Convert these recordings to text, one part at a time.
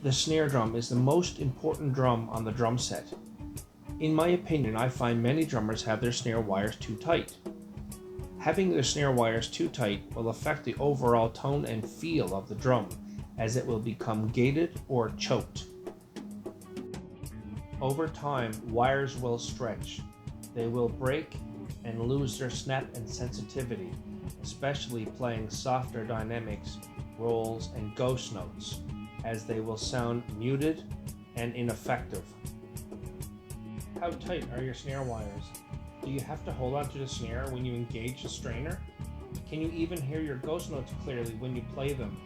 The snare drum is the most important drum on the drum set. In my opinion, I find many drummers have their snare wires too tight. Having their snare wires too tight will affect the overall tone and feel of the drum, as it will become gated or choked. Over time, wires will stretch. They will break and lose their snap and sensitivity, especially playing softer dynamics, rolls, and ghost notes, as they will sound muted and ineffective. How tight are your snare wires? Do you have to hold onto the snare when you engage the strainer? Can you even hear your ghost notes clearly when you play them?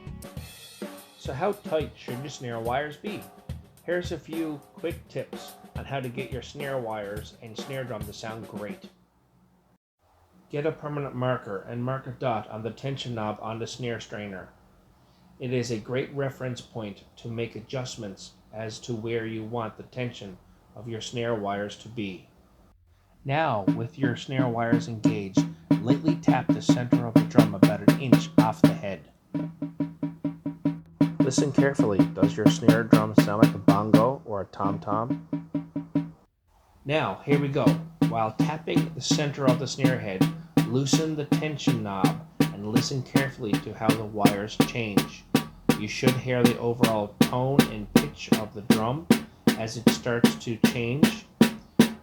So how tight should your snare wires be? Here's a few quick tips on how to get your snare wires and snare drum to sound great. Get a permanent marker and mark a dot on the tension knob on the snare strainer. It is a great reference point to make adjustments as to where you want the tension of your snare wires to be. Now, with your snare wires engaged, lightly tap the center of the drum about an inch off the head. Listen carefully. Does your snare drum sound like a bongo or a tom-tom? Now, here we go. While tapping the center of the snare head, loosen the tension knob and listen carefully to how the wires change. You should hear the overall tone and pitch of the drum as it starts to change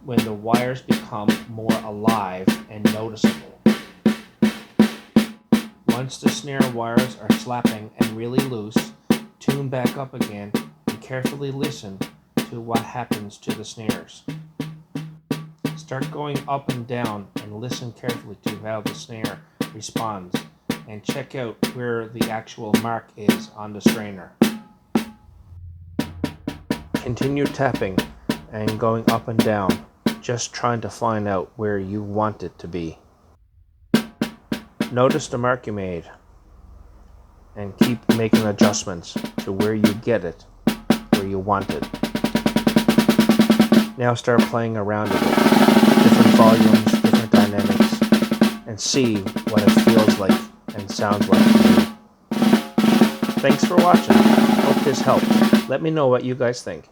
when the wires become more alive and noticeable. Once the snare wires are slapping and really loose, tune back up again and carefully listen to what happens to the snares. Start going up and down and listen carefully to how the snare responds, and check out where the actual mark is on the strainer. Continue tapping and going up and down, just trying to find out where you want it to be. Notice the mark you made and keep making adjustments to where you get it, where you want it. Now start playing around with it, different volumes, different dynamics, and see what it feels like and sounds like to you. Thanks for watching. Hope this helped. Let me know what you guys think.